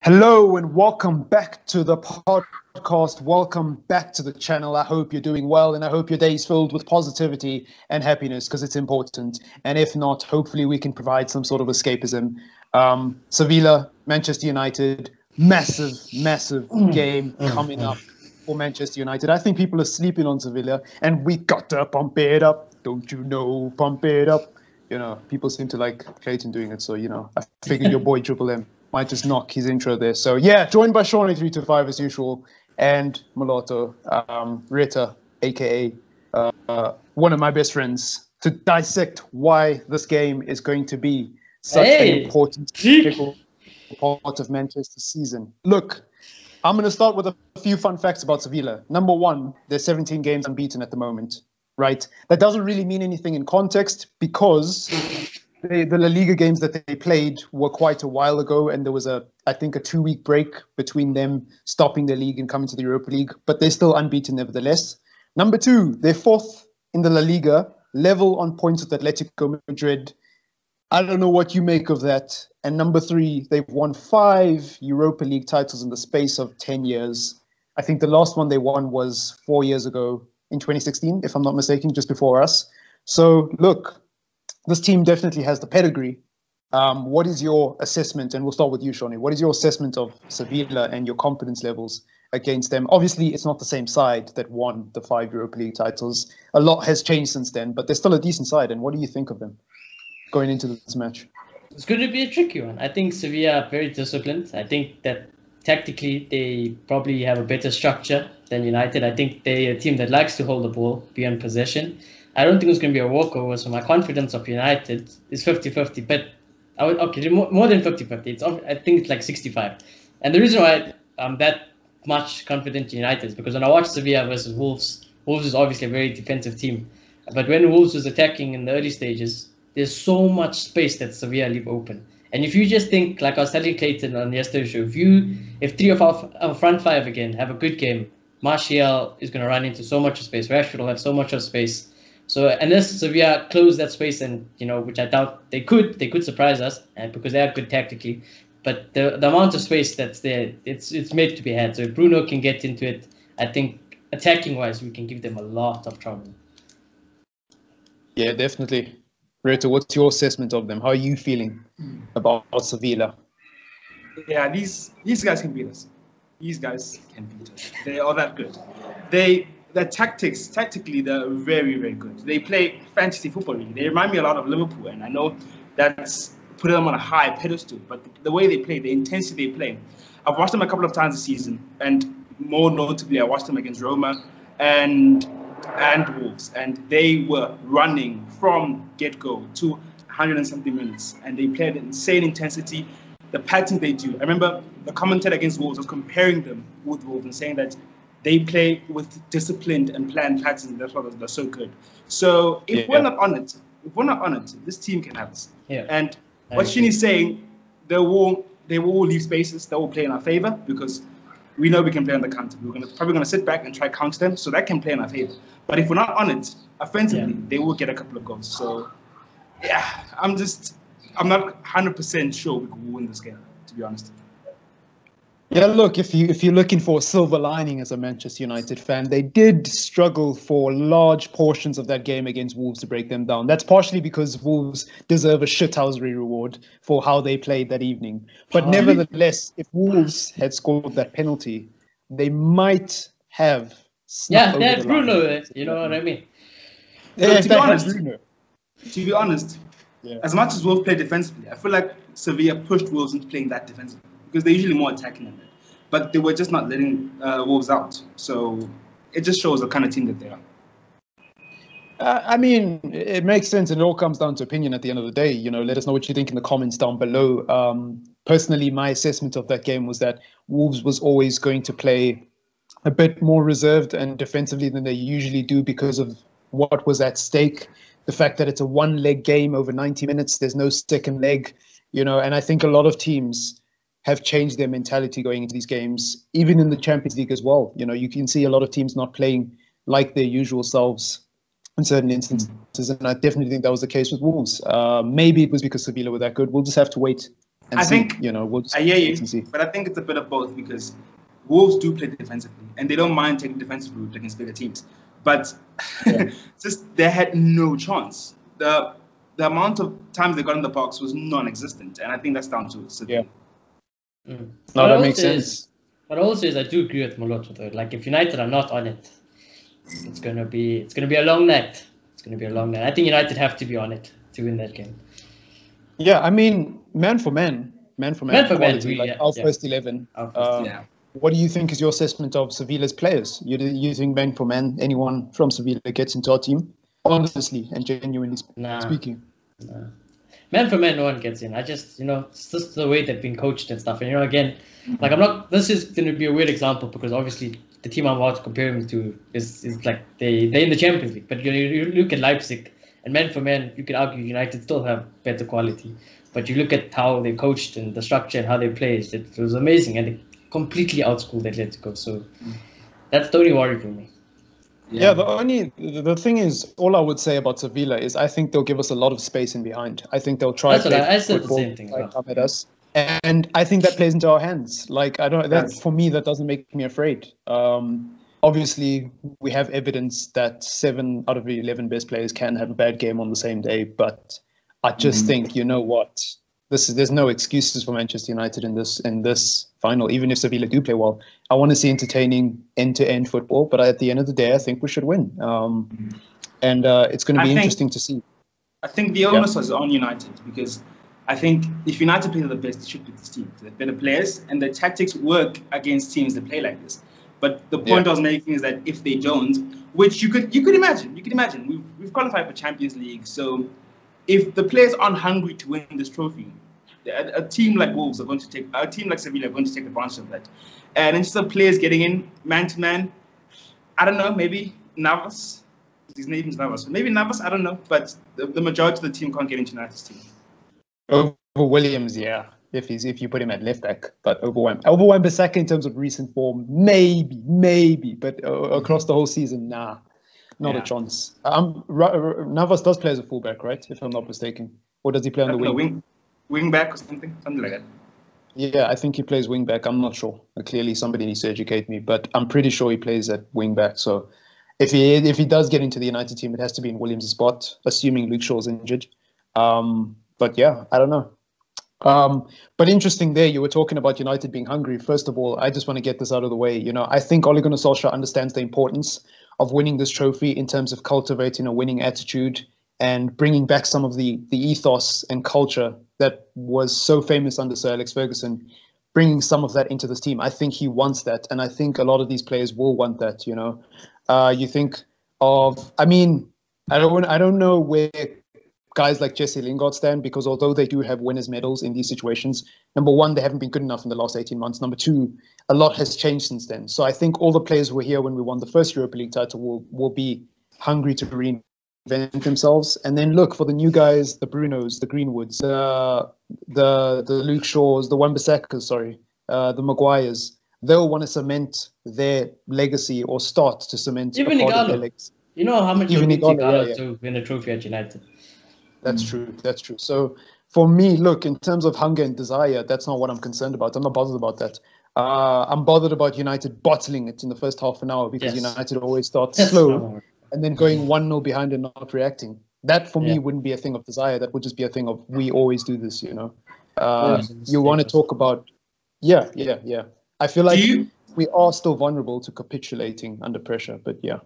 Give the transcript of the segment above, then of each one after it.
Hello and welcome back to the podcast. Welcome back to the channel. I hope you're doing well and I hope your day is filled with positivity and happiness because it's important. And if not, hopefully we can provide some sort of escapism. Seville, Manchester United, massive game coming up for Manchester United. I think people are sleeping on Seville and we got to pump it up. Don't you know, pump it up. You know, people seem to like Clayton doing it. So, you know, I figured your boy Triple M might just knock his intro there. So yeah, joined by Shawnee325 as usual, and Maloto, Rita, aka one of my best friends, to dissect why this game is going to be such an important part of Manchester's season. Look, I'm going to start with a few fun facts about Sevilla. Number one, they're 17 games unbeaten at the moment, right? That doesn't really mean anything in context because the La Liga games that they played were quite a while ago, and there was I think a 2-week break between them stopping the league and coming to the Europa League, but they're still unbeaten nevertheless. Number two, they're fourth in the La Liga, level on points with Atletico Madrid. I don't know what you make of that. And number three, they've won 5 Europa League titles in the space of 10 years. I think the last one they won was 4 years ago in 2016, if I'm not mistaken, just before us. So look, this team definitely has the pedigree. What is your assessment? And we'll start with you, Shawnee. What is your assessment of Sevilla and your confidence levels against them? Obviously, it's not the same side that won the 5 Europa League titles. A lot has changed since then, but they're still a decent side. And what do you think of them going into this match? It's going to be a tricky one. I think Sevilla are very disciplined. I think that tactically they probably have a better structure than United. I think they're a team that likes to hold the ball, be in possession. I don't think it's going to be a walkover, so my confidence of United is 50-50. But more than 50-50. I think it's like 65. And the reason why I'm that much confident in United is because when I watch Sevilla versus Wolves, Wolves is obviously a very defensive team. But when Wolves was attacking in the early stages, there's so much space that Sevilla leave open. And if you just think, like I was telling Clayton on yesterday's show, if 3 of our front 5 again have a good game, Martial is going to run into so much space. Rashford will have so much of space. So unless Sevilla close that space, and which I doubt they could surprise us, and because they are good tactically. But the amount of space that's there, it's made to be had. So if Bruno can get into it, I think attacking wise, we can give them a lot of trouble. Yeah, definitely. Reto, what's your assessment of them? How are you feeling about Sevilla? Yeah, these guys can beat us. These guys can beat us. They are that good. Their tactically, they're very, very good. They play fantasy football, really. They remind me a lot of Liverpool, and I know that's putting them on a high pedestal, but the way they play, the intensity they play. I've watched them a couple of times this season, and more notably, I watched them against Roma and Wolves, and they were running from get-go to 100 and something minutes, and they played insane intensity. The pattern they do. I remember the commentator against Wolves was comparing them with Wolves and saying that they play with disciplined and planned patterns, and that's why they're so good. So if we're not on it, this team can have us. Yeah. And what Shini's saying, they will leave spaces that will play in our favor because we know we can play on the counter. We're probably going to sit back and try counter them, so that can play in our favor. But if we're not on it, offensively, they will get a couple of goals. So yeah, I'm not 100% sure we can win this game, to be honest. Yeah, look, if you're looking for a silver lining as a Manchester United fan, they did struggle for large portions of that game against Wolves to break them down. That's partially because Wolves deserve a shithousery reward for how they played that evening. But nevertheless, if Wolves had scored that penalty, they might have snuck they had over the Bruno, line. you know what I mean? So to be honest, yeah. As much as Wolves play defensively, I feel like Sevilla pushed Wolves into playing that defensively because they're usually more attacking than that. But they were just not letting Wolves out. So it just shows the kind of team that they are. I mean, it makes sense, and it all comes down to opinion at the end of the day. Let us know what you think in the comments down below. Personally, my assessment of that game was that Wolves was always going to play a bit more reserved and defensively than they usually do because of what was at stake. The fact that it's a one-leg game over 90 minutes, there's no second leg, and I think a lot of teams have changed their mentality going into these games, even in the Champions League as well. You can see a lot of teams not playing like their usual selves in certain instances, and I definitely think that was the case with Wolves. Maybe it was because Sevilla were that good. We'll just have to wait and I see, think we'll just I hear wait and you, see. but I think it's a bit of both because Wolves do play defensively and they don't mind taking defensive route against bigger teams. But just they had no chance. The amount of times they got in the box was non-existent, and I think that's down to Seville. No, that makes sense. But also I do agree with Moloto though. Like if United are not on it, it's gonna be a long night. It's gonna be a long night. I think United have to be on it to win that game. Yeah, I mean, man for man quality, like our first 11. What do you think is your assessment of Sevilla's players? You think man for man, anyone from Sevilla gets into our team? Honestly and genuinely speaking. Nah. Man for man, no one gets in. I just, it's just the way they've been coached and stuff. And, again, like this is going to be a weird example because obviously the team I'm about to compare him to is like they're in the Champions League. But you look at Leipzig and man for man, you could argue United still have better quality. But you look at how they coached and the structure and how they played, it was amazing. And they completely outschooled Atletico. So that's the only worry for me. Yeah, the thing is, all I would say about Sevilla is I think they'll give us a lot of space in behind. I think they'll try to play football, the same thing, come at us, and I think that plays into our hands. Like for me, that doesn't make me afraid. Obviously, we have evidence that 7 out of the 11 best players can have a bad game on the same day, but I just think, you know what? There's no excuses for Manchester United in this final, even if Sevilla do play well. I want to see entertaining end-to-end football, but at the end of the day, I think we should win. And it's going to be interesting to see. I think the onus was on United because I think if United play the best, they should beat this team. They're better players, and the tactics work against teams that play like this. But the point I was making is that if they don't, which you could imagine, we've qualified for Champions League, so if the players aren't hungry to win this trophy, a team like Wolves a team like Sevilla are going to take advantage of that. And instead of players getting in man to man, I don't know, maybe Navas. His name is Navas. Maybe Navas, I don't know. But the majority of the team can't get into United's team. Over Williams, yeah. If you put him at left back, but over Wan-Bissaka in terms of recent form, maybe, but across the whole season, nah. Not a chance. Navas does play as a fullback, right? If I'm not mistaken, or does he play on the wing? Wing back or something like that. Yeah, I think he plays wing back. I'm not sure. Clearly, somebody needs to educate me, but I'm pretty sure he plays at wing back. So, if he does get into the United team, it has to be in Williams' spot, assuming Luke Shaw's injured. But yeah, I don't know. But interesting there, you were talking about United being hungry. First of all, I just want to get this out of the way. I think Ole Gunnar Solskjaer understands the importance of winning this trophy in terms of cultivating a winning attitude and bringing back some of the ethos and culture that was so famous under Sir Alex Ferguson, bringing some of that into this team. I think he wants that, and I think a lot of these players will want that. You think of, I don't know where guys like Jesse Lingard stand, because although they do have winners' medals in these situations, number one, they haven't been good enough in the last 18 months. Number two, a lot has changed since then. So I think all the players who were here when we won the first Europa League title will be hungry to reinvent themselves. And then look for the new guys, the Brunos, the Greenwoods, the Luke Shaws, the Wan-Bissakas, the Maguires. They'll want to cement their legacy or start to cement even a part of their legacy. You know how much you need to win a trophy at United. That's true. So for me, look, in terms of hunger and desire, that's not what I'm concerned about. I'm not bothered about that. I'm bothered about United bottling it in the first half an hour because United always starts slow and then going 1-0 behind and not reacting. That for me wouldn't be a thing of desire. That would just be a thing of we always do this, You want to talk about, I feel like we are still vulnerable to capitulating under pressure, but yeah.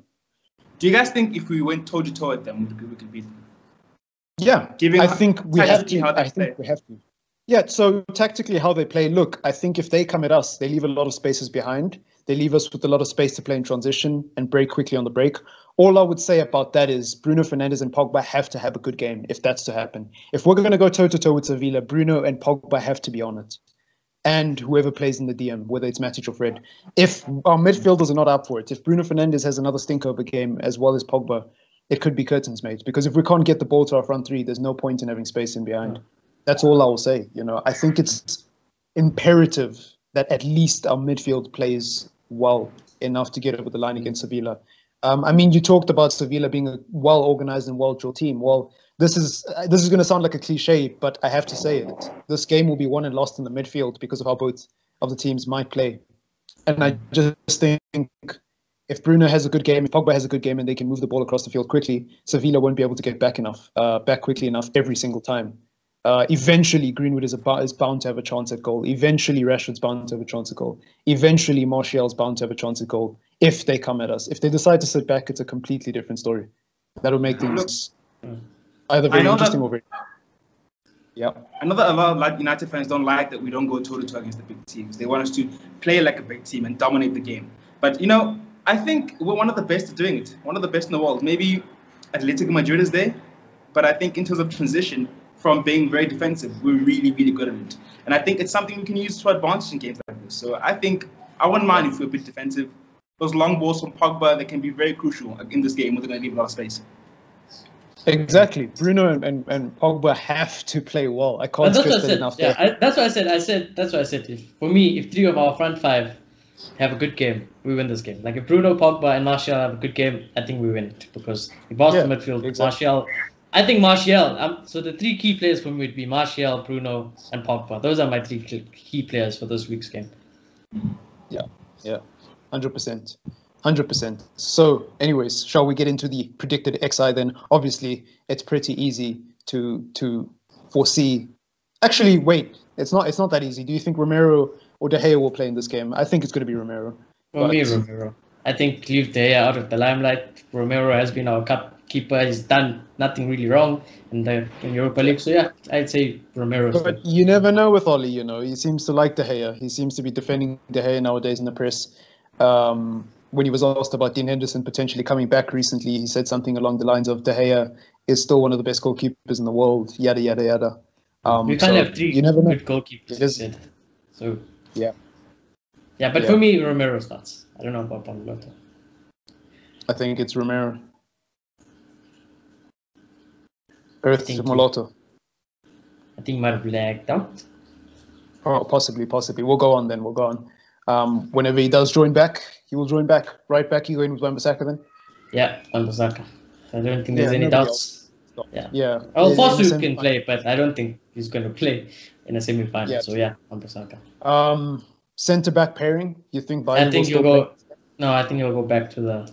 Do you guys think if we went toe-to-toe at them, we could beat them? Yeah, I think we have to. Yeah, so tactically how they play, look, I think if they come at us, they leave a lot of spaces behind. They leave us with a lot of space to play in transition and break quickly on the break. All I would say about that is Bruno Fernandes and Pogba have to have a good game if that's to happen. If we're going to go toe-to-toe with Sevilla, Bruno and Pogba have to be on it. And whoever plays in the DM, whether it's Matic or Fred. If our midfielders are not up for it, if Bruno Fernandes has another stinker of a game as well as Pogba, it could be curtains, mate. Because if we can't get the ball to our front three, there's no point in having space in behind. That's all I will say. I think it's imperative that at least our midfield plays well enough to get over the line against Sevilla. You talked about Sevilla being a well-organized and well-drilled team. Well, this is going to sound like a cliche, but I have to say it. This game will be won and lost in the midfield because of how both of the teams might play. And I just think if Bruno has a good game, if Pogba has a good game, and they can move the ball across the field quickly, Sevilla won't be able to get back quickly enough every single time. Eventually, Greenwood is bound to have a chance at goal. Eventually, Rashford's bound to have a chance at goal. Eventually, Martial's bound to have a chance at goal if they come at us. If they decide to sit back, it's a completely different story. That will make things either very interesting or very... Yeah. I know that a lot of United fans don't like that we don't go toe-to-toe against the big teams. They want us to play like a big team and dominate the game. But, I think we're one of the best at doing it. One of the best in the world. Maybe Atletico Madrid is there. But I think in terms of transition from being very defensive, we're really, really good at it. And I think it's something we can use to our advantage in games like this. So I think I wouldn't mind if we're a bit defensive. Those long balls from Pogba, they can be very crucial in this game where they're going to leave a lot of space. Exactly. Bruno and Pogba have to play well. I can't stress that enough. Yeah, that's what I said. That's what I said. For me, if three of our front five have a good game, we win this game. Like if Bruno, Pogba, and Martial have a good game, I think we win it because we boss the midfield. Exactly. Martial. I think Martial. So the three key players for me would be Martial, Bruno, and Pogba. Those are my three key players for this week's game. Yeah, 100%. 100%. So, anyways, shall we get into the predicted XI then? Obviously, it's pretty easy to foresee. Actually, wait, it's not that easy. Do you think Romero or De Gea will play in this game? I think it's going to be Romero. For me, Romero. I think leave De Gea out of the limelight. Romero has been our cup keeper. He's done nothing really wrong in Europa League. So yeah, I'd say Romero. But you never know with Oli. He seems to like De Gea. He seems to be defending De Gea nowadays in the press. When he was asked about Dean Henderson potentially coming back recently, he said something along the lines of De Gea is still one of the best goalkeepers in the world. Yada yada yada. We can't have three good goalkeepers. So yeah. But for me, Romero starts. I don't know about Palmoloto. I think it's Romero. Earth to Moloto. I think he might have lagged out. Oh, possibly. We'll go on then. Whenever he does join back, he will join back. Right back, you going with Wan-Bissaka then? Yeah, Wan-Bissaka. I don't think there's any doubts. Yeah. Well, Fosu can play, but I don't think he's going to play in a semi-final. Yeah. So yeah, Wan-Bissaka. Centre-back pairing, you think? I think he'll go. No, I think he'll go back to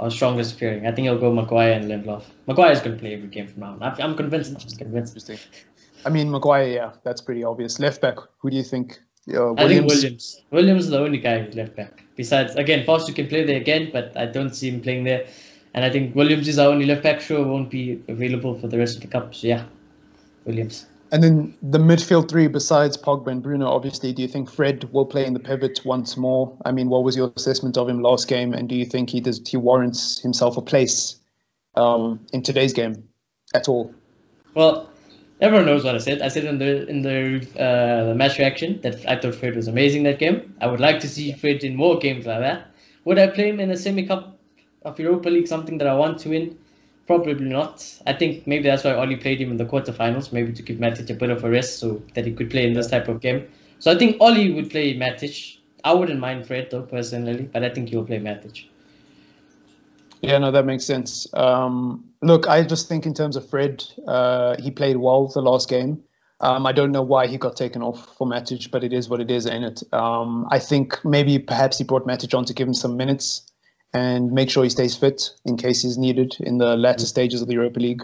our strongest pairing. I think he'll go Maguire and Lindelof. Maguire is going to play every game from now on. I'm convinced. Interesting. I mean, Maguire, yeah, that's pretty obvious. Left back, who do you think? I think Williams. Williams is the only guy who's left back. Besides, again, Foster can play there again, but I don't see him playing there. And I think Williams is our only left back. Sure, won't be available for the rest of the cup. So yeah, Williams. And then the midfield three, besides Pogba and Bruno, obviously, do you think Fred will play in the pivot once more? I mean, what was your assessment of him last game? And do you think he warrants himself a place in today's game at all? Well, everyone knows what I said. I said in the match reaction that I thought Fred was amazing that game. I would like to see Fred in more games like that. Would I play him in a semi-cup of Europa League, something that I want to win? Probably not. I think maybe that's why Oli played him in the quarterfinals, maybe to give Matic a bit of a rest so that he could play in this type of game. So I think Oli would play Matic. I wouldn't mind Fred though, personally, but I think he'll play Matic. Yeah, no, that makes sense. Look, I just think in terms of Fred, he played well the last game. I don't know why he got taken off for Matic, but it is what it is, ain't it? I think perhaps he brought Matic on to give him some minutes and make sure he stays fit in case he's needed in the latter stages of the Europa League.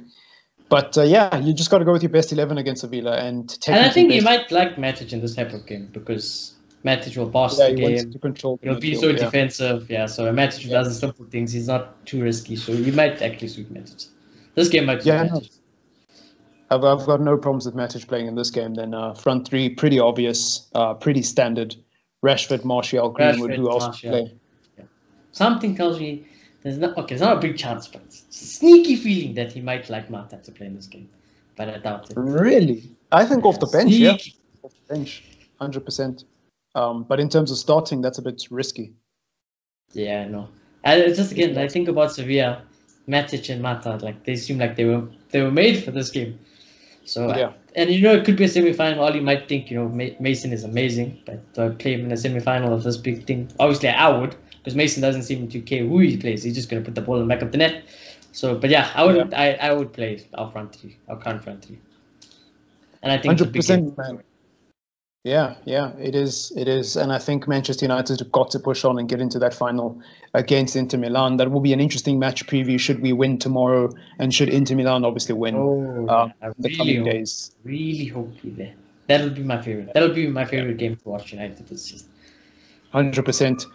But you just got to go with your best 11 against Sevilla. And I think you might like Matic in this type of game because Matic will pass the game. He'll be so defensive. Yeah, so Matic does simple things. He's not too risky. So you might actually suit Matic. This game might suit Matic. I've got no problems with Matic playing in this game. Then front three, pretty obvious, pretty standard. Rashford, Martial, Greenwood, who else will play? Something tells me there's not a big chance, but it's a sneaky feeling that he might like Mata to play in this game. But I doubt it. Really? I think off the bench, sneaky. Off the bench, 100%. But in terms of starting, that's a bit risky. Yeah, I know. It's just again, I think about Sevilla, Matic and Mata, like they seem like they were made for this game. So and it could be a semi-final. All you might think, Mason is amazing, but play him in a semi-final of this big thing. Obviously, I would. Because Mason doesn't seem to care who he plays. He's just going to put the ball in the back of the net. So, but yeah, I would play our front three, our current front three. And I think 100%, man. Yeah, it is. And I think Manchester United have got to push on and get into that final against Inter Milan. That will be an interesting match preview should we win tomorrow, and should Inter Milan obviously win the coming days. Really hope you're there. That'll be my favorite. That'll be my favorite game to watch United this season. 100%.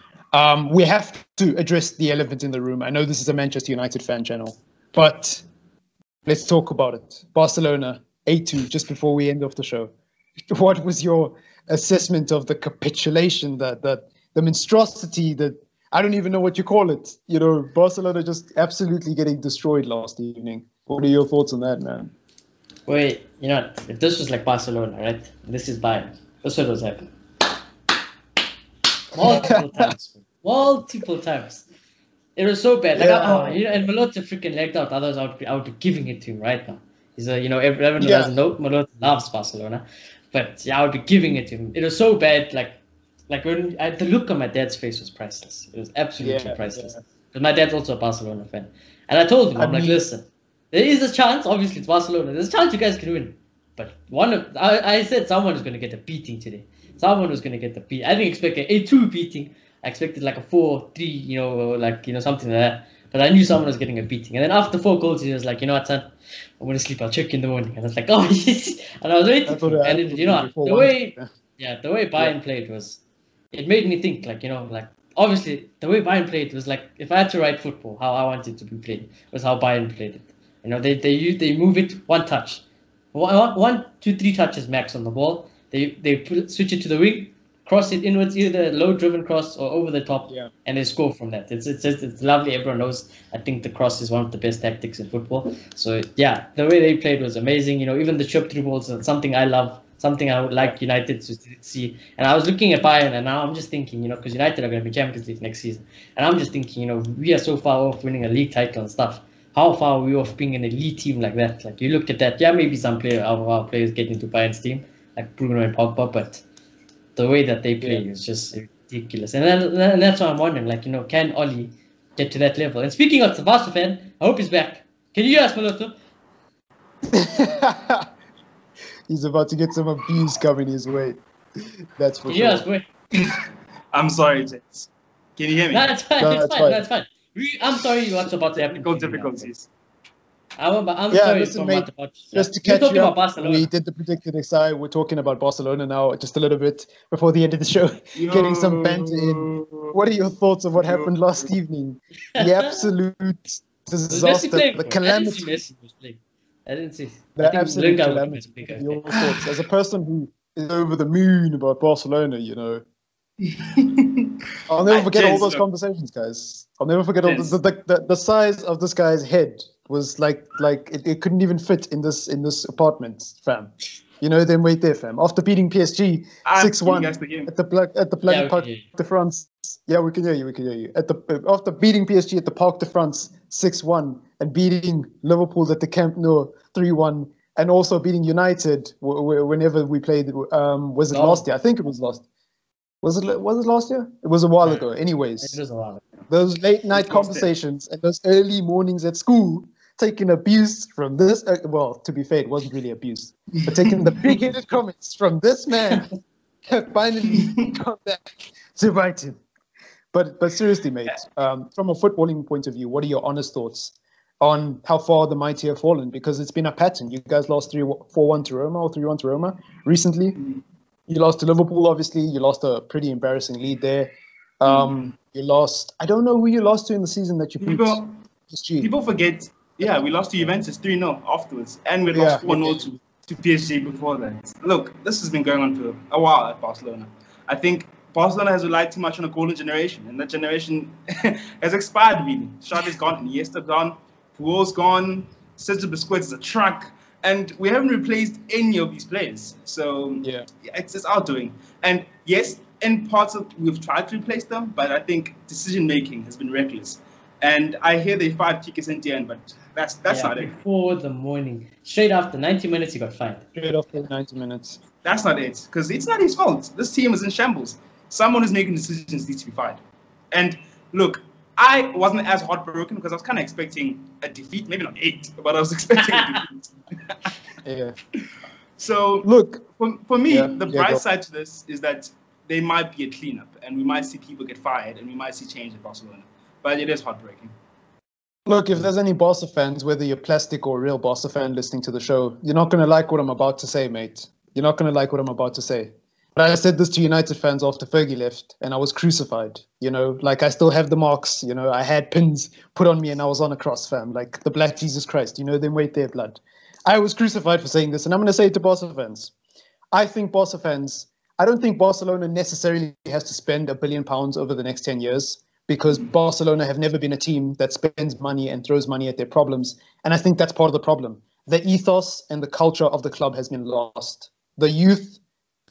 We have to address the elephant in the room. I know this is a Manchester United fan channel, but let's talk about it. Barcelona 8-2 just before we end off the show. What was your assessment of the capitulation, the monstrosity, that I don't even know what you call it? You know, Barcelona just absolutely getting destroyed last evening. What are your thoughts on that, man? Wait, you know, if this was like Barcelona, right? This is Bayern. That's what was happening. Multiple times. It was so bad. Like, and Malota freaking legged out. Otherwise, I would be giving it to him right now. He's everyone who doesn't know, Malota loves Barcelona. But yeah, I would be giving it to him. It was so bad. Like when the look on my dad's face was priceless. It was absolutely priceless. Because my dad's also a Barcelona fan. And I told him, I'm like, listen, there is a chance. Obviously, it's Barcelona. There's a chance you guys can win. But I said someone is going to get a beating today. Someone was going to get the beat. I didn't expect an 8-2 beating. I expected like a 4-3, something like that. But I knew someone was getting a beating. And then after 4 goals, he was like, you know what, son? I'm going to sleep. I'll check in the morning. And I was like, oh, yes. And I was waiting. And then, the way Bayern played it made me think, obviously, the way Bayern played was like, if I had to write football, how I wanted to be played was how Bayern played it. They move it one touch. 1, 2, 3 touches max on the ball. They switch it to the wing, cross it inwards, either low driven cross or over the top, and they score from that. It's lovely. Everyone knows. I think the cross is one of the best tactics in football. So yeah, the way they played was amazing. Even the chip through balls is something I love, something I would like United to see. And I was looking at Bayern, and now I'm just thinking, because United are going to be Champions League next season, and I'm just thinking, we are so far off winning a league title and stuff. How far are we off being an elite team like that? Like you look at that, maybe some of our players get into Bayern's team, like Bruno and Pogba, but the way that they play is just ridiculous. And that's why I'm wondering, can Oli get to that level? And speaking of the Barca fan, I hope he's back. Can you hear us, Maloto? He's about to get some abuse coming his way. That's for sure. Yes, boy. I'm sorry, James. Can you hear me? No, that's fine. That's fine. I'm sorry what's about to happen. Technical difficulties. I'm sorry. Listen, mate, just to catch you up, we did the predicted XI. We're talking about Barcelona now, just a little bit before the end of the show, getting some banter in. What are your thoughts of what happened last evening? The absolute disaster, the calamity. I didn't see. The absolute calamity. Your thoughts as a person who is over the moon about Barcelona, I'll never forget all those conversations, guys. I'll never forget all the size of this guy's head was like it couldn't even fit in this apartment, fam. Then wait there, fam. After beating PSG 6-1 at the Parc de France. Yeah, we can hear you. After beating PSG at the Parc de France 6-1 and beating Liverpool at the Camp Nou 3-1 and also beating United whenever we played. Was it last year? I think it was last. Was it last year? It was a while ago. Anyways, it was a while ago. Those late night conversations and those early mornings at school, taking abuse from this. Well, to be fair, it wasn't really abuse, but taking the big-headed comments from this man have finally come back to bite him. But seriously, mate, from a footballing point of view, what are your honest thoughts on how far the mighty have fallen? Because it's been a pattern. You guys lost 4-1 to Roma or 3-1 to Roma recently. You lost to Liverpool, obviously. You lost a pretty embarrassing lead there. You lost. I don't know who you lost to in the season that you beat. People forget. Yeah, we lost to Juventus 3-0 afterwards, and we lost 4-0 to PSG before that. Look, this has been going on for a while at Barcelona. I think Barcelona has relied too much on a golden generation, and that generation has expired, really. Xavi's gone, Iniesta's gone, Puyol's gone, Sergio Busquets is a truck, and we haven't replaced any of these players. So it's our doing. And yes, in parts of we've tried to replace them, but I think decision making has been reckless. And I hear they fired Quique Setién, but that's not it. Before the morning, straight after 90 minutes, he got fired. Straight after 90 minutes. That's not it, because it's not his fault. This team is in shambles. Someone who's making decisions needs to be fired. And look, I wasn't as heartbroken because I was kind of expecting a defeat, maybe not 8, but I was expecting a defeat. Yeah. So Look, for me, yeah, the yeah, bright go. side to this is that they might be a cleanup, and we might see people get fired, and we might see change at Barcelona. But it is heartbreaking. Look, if there's any Barca fans, whether you're plastic or a real Barca fan listening to the show, you're not going to like what I'm about to say, mate. You're not going to like what I'm about to say. But I said this to United fans after Fergie left, and I was crucified. You know, like I still have the marks. You know, I had pins put on me, and I was on a cross, fam, like the Black Jesus Christ. You know, them wait their blood. I was crucified for saying this, and I'm going to say it to Barca fans. I think Barca fans. I don't think Barcelona necessarily has to spend £1 billion over the next 10 years. Because Barcelona have never been a team that spends money and throws money at their problems. And I think that's part of the problem. The ethos and the culture of the club has been lost. The youth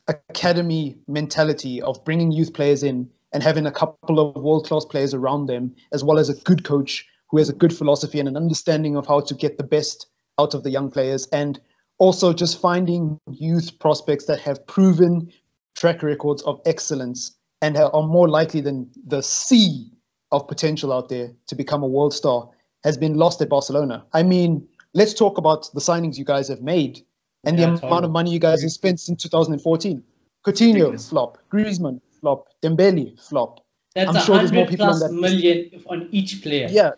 academy mentality of bringing youth players in and having a couple of world-class players around them, as well as a good coach who has a good philosophy and an understanding of how to get the best out of the young players. And also just finding youth prospects that have proven track records of excellence and are more likely than the sea of potential out there to become a world star has been lost at Barcelona. I mean, let's talk about the signings you guys have made and the amount of money you guys have spent since 2014. Coutinho, flop. Griezmann, flop. Dembele, flop. That's I'm sure there's more people on that million on each player. Yeah,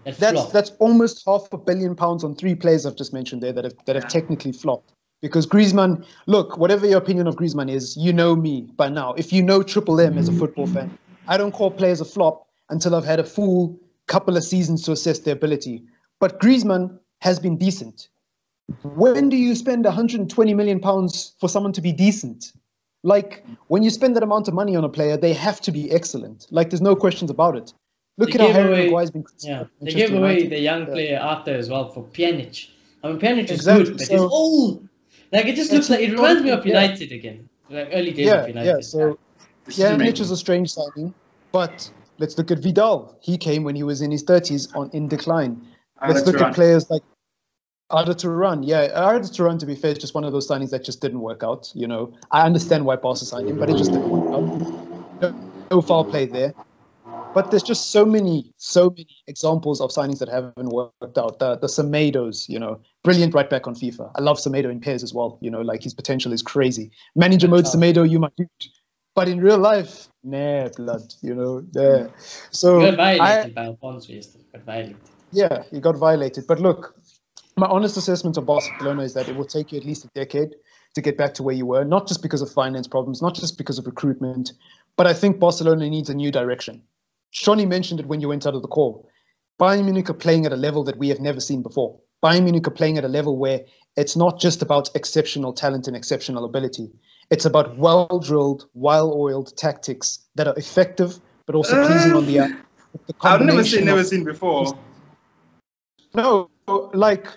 that's almost £500 million on 3 players I've just mentioned there that have technically flopped. Because Griezmann, look, whatever your opinion of Griezmann is, you know me by now. If you know Triple M as a football fan, I don't call players a flop until I've had a full couple of seasons to assess their ability. But Griezmann has been decent. When do you spend £120 million for someone to be decent? Like, when you spend that amount of money on a player, they have to be excellent. Like, there's no questions about it. Look at how Harry Maguire's been. Yeah, they gave away the young player after as well for Pjanic. I mean, Pjanic is exactly. good, but he's old. Like, it just looks like, it reminds me of United again. Like, early days of United. Yeah, so Pjanic is a strange signing, but let's look at Vidal. He came when he was in his 30s in decline. Let's look at players like Arda Turan. Yeah, Arda Turan, to be fair, is just one of those signings that just didn't work out. You know, I understand why Barca signed him, but it just didn't work out. No foul play there. But there's just so many examples of signings that haven't worked out. The Semedos, you know, brilliant right back on FIFA. I love Semedo in pairs as well. You know, like his potential is crazy. Manager mode Semedo, you might do, but in real life, nah, blood. You know, there. So you got violated by Alfonso yesterday. Yeah, he got violated. But look, my honest assessment of Barcelona is that it will take you at least a decade to get back to where you were. Not just because of finance problems, not just because of recruitment, but I think Barcelona needs a new direction. Shawnee mentioned it when you went out of the call. Bayern Munich are playing at a level that we have never seen before. Bayern Munich are playing at a level where it's not just about exceptional talent and exceptional ability. It's about well-drilled, well-oiled tactics that are effective, but also pleasing on the eye. I've never seen before. No, like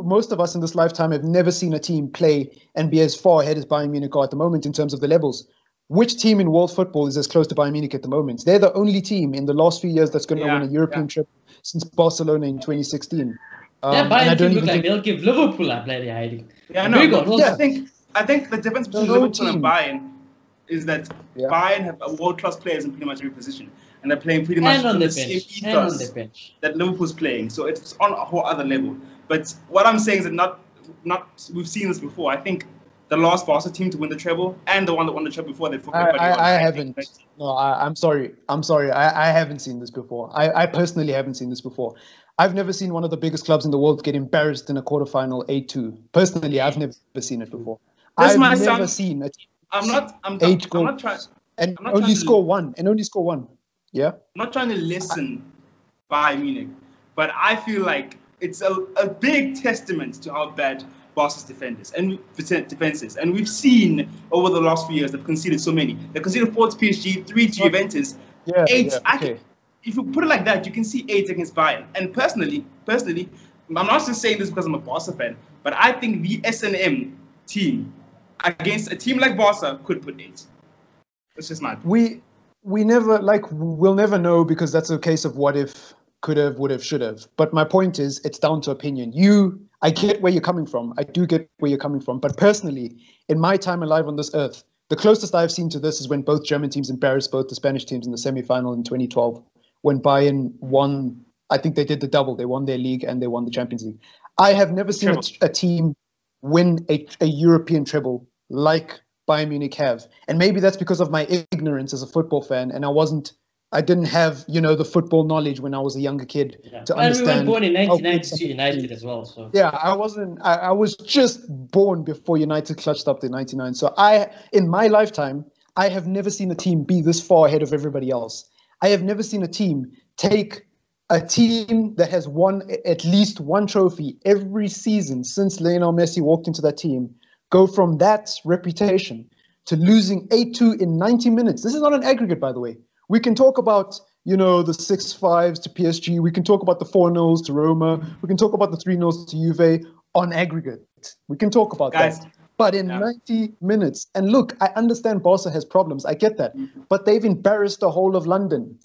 most of us in this lifetime have never seen a team play and be as far ahead as Bayern Munich are at the moment in terms of the levels. Which team in world football is as close to Bayern Munich at the moment? They're the only team in the last few years that's going to win a European trip since Barcelona in 2016. Bayern team look like they'll give Liverpool a bloody hiding. Yeah, no. I think the difference between Liverpool and Bayern is that Bayern have world-class players in pretty much every position, and they're playing pretty much on the the same bench. ethos that Liverpool's playing. So it's on a whole other level. But what I'm saying is that not we've seen this before. I think the last Barca team to win the treble and the one that won the treble before, I haven't. No, I'm sorry. I haven't seen this before. I personally haven't seen this before. I've never seen one of the biggest clubs in the world get embarrassed in a quarterfinal 8-2. Personally, I've never seen it before. I've never seen a team. I'm not trying. And only score one. Yeah. I'm not trying to listen Bayern Munich, but I feel like it's a big testament to how bad Barca's defense is. And we've seen over the last few years they've conceded so many. They conceded 4 to PSG, 3 to Juventus, 8. If you put it like that, you can see 8 against Bayern. And personally, I'm not just saying this because I'm a Barca fan, but I think the SNM team against a team like Barca could put 8. It's just not. We never, we'll never know because that's a case of what if, could have, would have, should have. But my point is, it's down to opinion. I get where you're coming from. I do get where you're coming from. But personally, in my time alive on this earth, the closest I've seen to this is when both German teams embarrassed both the Spanish teams in the semi-final in 2012, when Bayern won. I think they did the double. They won their league and they won the Champions League. I have never seen a team win a European treble like Bayern Munich have. And maybe that's because of my ignorance as a football fan, and I didn't have, the football knowledge when I was a younger kid to understand. And we were born in 1992 United as well. So yeah, I was just born before United clutched up the 99. So in my lifetime, I have never seen a team be this far ahead of everybody else. I have never seen a team take a team that has won at least one trophy every season since Lionel Messi walked into that team, go from that reputation to losing 8-2 in 90 minutes. This is not an aggregate, by the way. We can talk about, the 6-5s to PSG. We can talk about the 4-0s to Roma. We can talk about the 3-0s to Juve on aggregate. We can talk about that. But in 90 minutes, and look, I understand Barca has problems. I get that. But they've embarrassed the whole of London.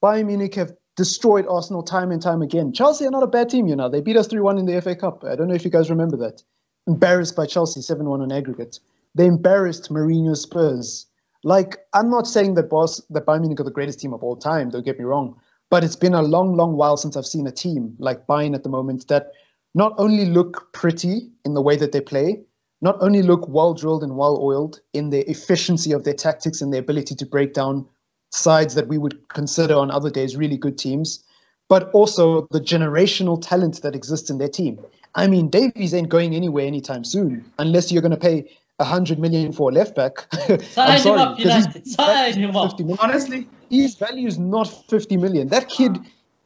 Bayern Munich have destroyed Arsenal time and time again. Chelsea are not a bad team, They beat us 3-1 in the FA Cup. I don't know if you guys remember that. Embarrassed by Chelsea, 7-1 on aggregate. They embarrassed Mourinho's Spurs. I'm not saying that Bayern Munich are the greatest team of all time, don't get me wrong. But it's been a long, long while since I've seen a team like Bayern at the moment that not only look pretty in the way that they play, not only look well-drilled and well-oiled in the efficiency of their tactics and their ability to break down sides that we would consider on other days really good teams, but also the generational talent that exists in their team. I mean, Davies ain't going anywhere anytime soon, unless you're going to pay 100 million for a left back. Sign him up, United. Sign him up. Honestly, his value is not 50 million. That kid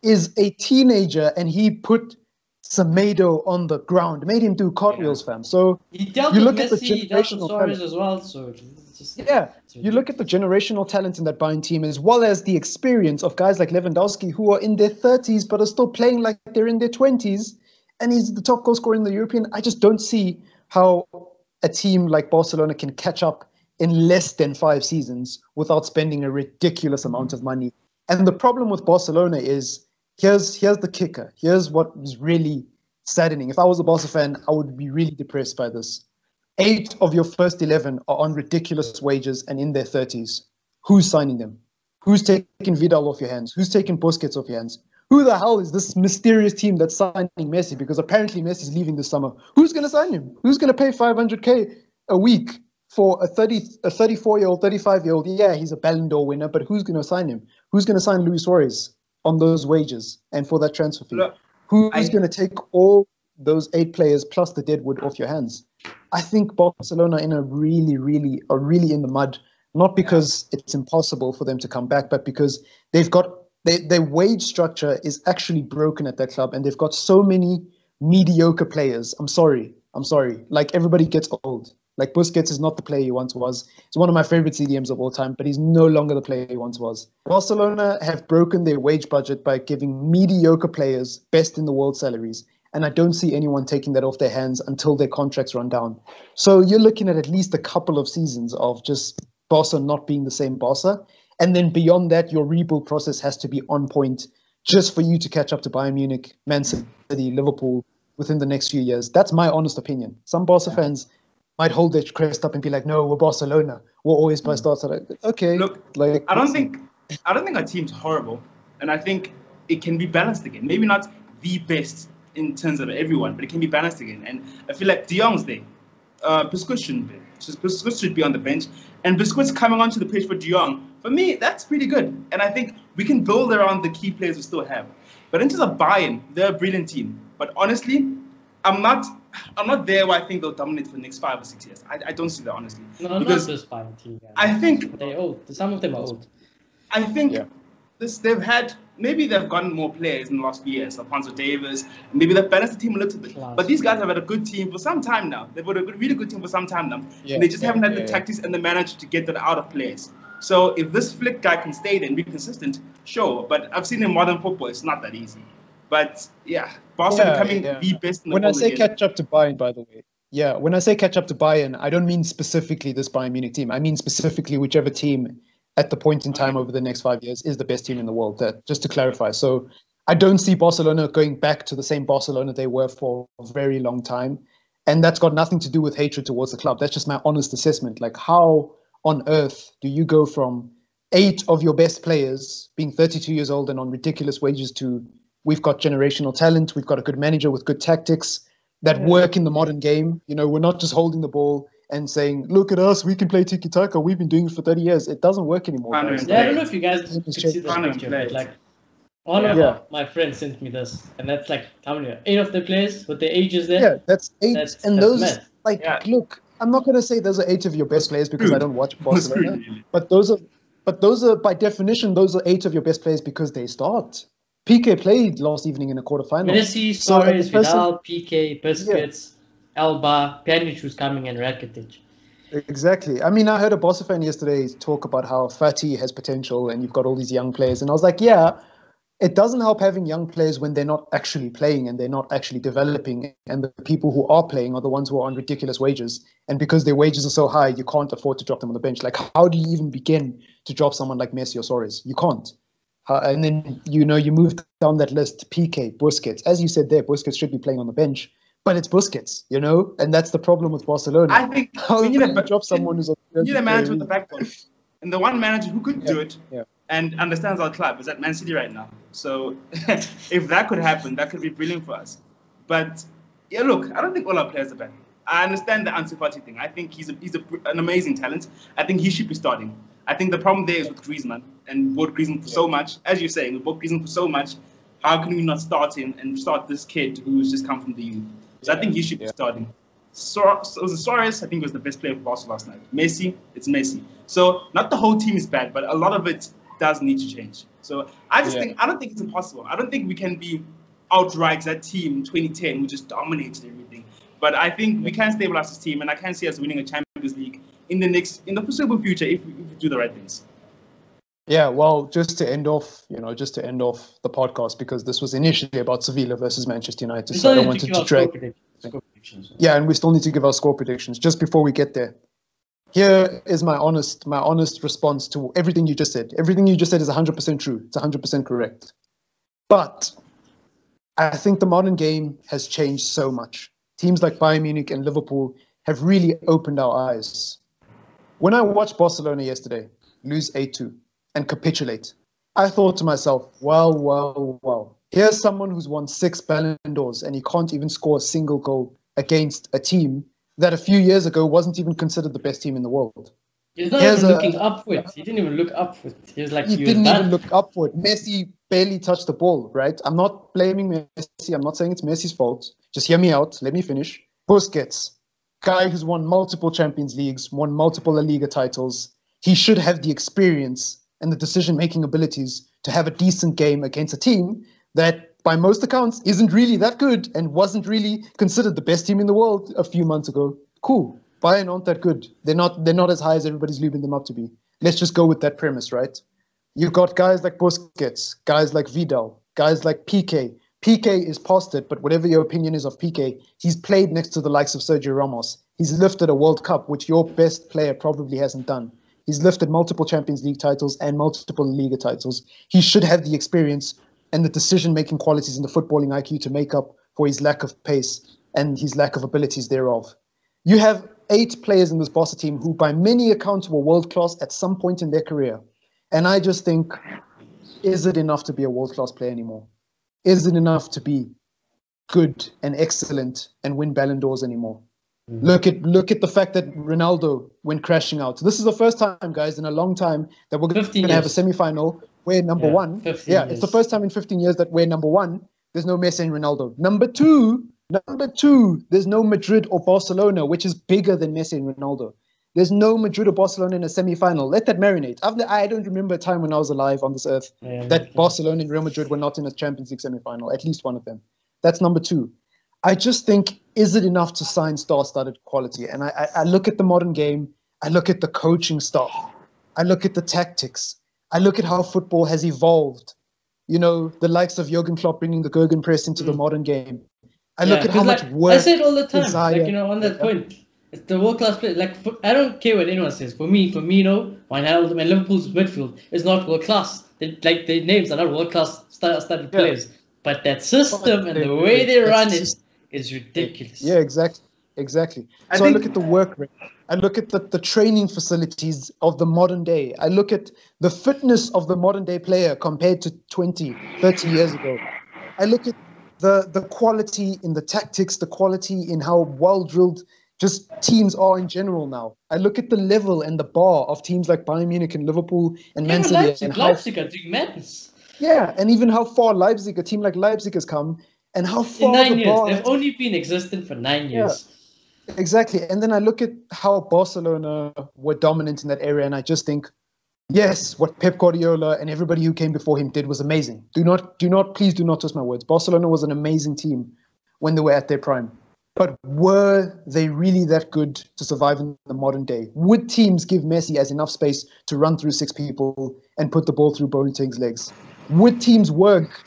is a teenager, and he put Semedo on the ground, made him do cartwheels, fam. So he dealt you with look Messi, at the he dealt with generational Suarez talent as well. So it's just, you look at the generational talent in that Bayern team, as well as the experience of guys like Lewandowski, who are in their 30s but are still playing like they're in their 20s, and he's the top goal scorer in the European. I just don't see how a team like Barcelona can catch up in less than 5 seasons without spending a ridiculous amount of money. And the problem with Barcelona is, here's the kicker. Here's what is really saddening. If I was a Barca fan, I would be really depressed by this. 8 of your first 11 are on ridiculous wages and in their 30s. Who's signing them? Who's taking Vidal off your hands? Who's taking Busquets off your hands? Who the hell is this mysterious team that's signing Messi? Because apparently Messi's leaving this summer. Who's going to sign him? Who's going to pay 500k a week for a 34-year-old, 35-year-old? Yeah, he's a Ballon d'Or winner, but who's going to sign him? Who's going to sign Luis Suarez on those wages and for that transfer fee? Look, Who's going to take all those 8 players plus the deadwood off your hands? I think Barcelona are really in the mud, not because it's impossible for them to come back, but because they've got their wage structure is actually broken at that club, and they've got so many mediocre players. I'm sorry. Like, everybody gets old. Like, Busquets is not the player he once was. He's one of my favorite CDMs of all time, but he's no longer the player he once was. Barcelona have broken their wage budget by giving mediocre players best in the world salaries. And I don't see anyone taking that off their hands until their contracts run down. So you're looking at least a couple of seasons of just Barca not being the same Barca. And then beyond that, your rebuild process has to be on point just for you to catch up to Bayern Munich, Man City, Liverpool within the next few years. That's my honest opinion. Some Barca fans might hold their crest up and be like, no, we're Barcelona. We'll always buy stars. Okay. Look, like, I don't think our team's horrible. And I think it can be balanced again. Maybe not the best in terms of everyone, but it can be balanced again. And I feel like De Jong's there. Busquets shouldn't be. Busquets should be on the bench. And Busquets coming onto the pitch for De Jong, for me, that's pretty good. And I think we can build around the key players we still have. But in terms of Bayern, they're a brilliant team. But honestly, I'm not there where I think they'll dominate for the next 5 or 6 years. I don't see that, honestly. No, because not this Bayern team. Yeah. I think they're old. Some of them are old. I think maybe they've gotten more players in the last few years. Alphonso Davies, maybe they've balanced the team a little bit. But these guys have had a good team for some time now. They've got a really good team for some time now. Yeah, and they just haven't had the tactics and the manager to get that out of players. So if this Flick guy can stay there and be consistent, sure. But I've seen in modern football, it's not that easy. But yeah, Barca becoming the best in the world. When I say catch up to Bayern, by the way, when I say catch up to Bayern, I don't mean specifically this Bayern Munich team. I mean specifically whichever team at the point in time over the next 5 years is the best team in the world. Just to clarify. So I don't see Barcelona going back to the same Barcelona they were for a very long time. And that's got nothing to do with hatred towards the club. That's just my honest assessment. Like, how on earth do you go from 8 of your best players being 32 years old and on ridiculous wages to we've got generational talent, we've got a good manager with good tactics that work in the modern game. You know, we're not just holding the ball and saying, look at us, we can play tiki-taka, we've been doing it for 30 years. It doesn't work anymore. Guys. Yeah, I don't know if you guys could see this picture, but like one of my friends sent me this, and that's like how many? 8 of the players with the ages there. Yeah, that's 8. And those, mad. Look, I'm not going to say those are 8 of your best players because I don't watch Barcelona, but those are by definition, those are 8 of your best players because they start. Piqué played last evening in a quarterfinal. Messi, Suarez, Vidal, Piqué, Busquets, Alba, Pjanic who's coming, and Rakitic. Exactly. I mean, I heard a Barca fan yesterday talk about how Fati has potential and you've got all these young players. And I was like, yeah, it doesn't help having young players when they're not actually playing and they're not actually developing. And the people who are playing are the ones who are on ridiculous wages. And because their wages are so high, you can't afford to drop them on the bench. Like, how do you even begin to drop someone like Messi or Suarez? You can't. And then, you move down that list, Piqué, Busquets. As you said there, Busquets should be playing on the bench, but it's Busquets, and that's the problem with Barcelona. I think we need to drop someone who's you need a manager with the backbone. And the one manager who could do it and understands our club is at Man City right now. So if that could happen, that could be brilliant for us. But, yeah, look, I don't think all our players are bad. I understand the Ansu Fati thing. I think he's an amazing talent. I think he should be starting. I think the problem there is with Griezmann, and we bought Griezmann for so much. As you're saying, we bought Griezmann for so much. How can we not start him and start this kid who's just come from the youth? So I think he should be starting. Suarez, I think, was the best player for Barca last night. Messi, it's Messi. So not the whole team is bad, but a lot of it does need to change. So I don't think it's impossible. I don't think we can be outright that team in 2010 who just dominated everything. But I think we can stabilize this team, and I can see us winning a Champions League in the foreseeable future if we do the right things. Yeah, well, just to end off the podcast, because this was initially about Seville versus Manchester United, so I don't want to drag. Yeah, and we still need to give our score predictions just before we get there. Here is my honest response to everything you just said. Everything you just said is 100% true. It's 100% correct. But I think the modern game has changed so much. Teams like Bayern Munich and Liverpool have really opened our eyes. When I watched Barcelona yesterday lose 8-2 and capitulate, I thought to myself, well, here's someone who's won 6 Ballon d'Ors and he can't even score a single goal against a team that a few years ago wasn't even considered the best team in the world. He's not even looking upwards. He didn't even look upwards. He didn't even look upward. Messi barely touched the ball, right? I'm not blaming Messi. I'm not saying it's Messi's fault. Just hear me out. Let me finish. Busquets, guy who's won multiple Champions Leagues, won multiple La Liga titles. He should have the experience and the decision-making abilities to have a decent game against a team that, by most accounts, isn't really that good and wasn't really considered the best team in the world a few months ago. Cool. Bayern aren't that good. They're not as high as everybody's lubing them up to be. Let's just go with that premise, right? You've got guys like Busquets, guys like Vidal, guys like Piqué. Piqué is past it, but whatever your opinion is of Piqué, he's played next to the likes of Sergio Ramos. He's lifted a World Cup, which your best player probably hasn't done. He's lifted multiple Champions League titles and multiple Liga titles. He should have the experience and the decision-making qualities and the footballing IQ to make up for his lack of pace and his lack of abilities thereof. You have 8 players in this Barca team who, by many accounts, were world-class at some point in their career. And I just think, is it enough to be a world-class player anymore? Is it enough to be good and excellent and win Ballon d'Ors anymore? Mm-hmm. Look at the fact that Ronaldo went crashing out. This is the first time, guys, in a long time that we're going to have a semi-final where number one. Yeah, it's the first time in 15 years that we're number one. There's no Messi and Ronaldo. Number two, there's no Madrid or Barcelona, which is bigger than Messi and Ronaldo. There's no Madrid or Barcelona in a semi-final. Let that marinate. I don't remember a time when I was alive on this earth that Barcelona and Real Madrid were not in a Champions League semi-final, at least one of them. That's number 2. I just think, is it enough to sign star-studded quality? And I look at the modern game. I look at the coaching staff. I look at the tactics. I look at how football has evolved. You know, the likes of Jurgen Klopp bringing the Gegenpress into the modern game. I look at how much work. I say it all the time. On that point. It's the world-class player. I don't care what anyone says. For me, Wijnaldum and Liverpool's midfield is not world-class. Their names are not world-class started players. But that system and the way they run it is ridiculous. Yeah, exactly. So I look at the work rate. I look at the training facilities of the modern day. I look at the fitness of the modern day player compared to 20, 30 years ago. I look at the quality in the tactics, the quality in how well-drilled just teams are in general now. I look at the level and the bar of teams like Bayern Munich and Liverpool and Man City. Leipzig are doing madness. Yeah, and even how far a team like Leipzig has come, and how far in 9 the years. bar They've only been existent for 9 years. Yeah, exactly. And then I look at how Barcelona were dominant in that area, and I just think, yes, what Pep Guardiola and everybody who came before him did was amazing. Please do not twist my words. Barcelona was an amazing team when they were at their prime. But were they really that good to survive in the modern day? Would teams give Messi as enough space to run through 6 people and put the ball through Boateng's legs? Would teams work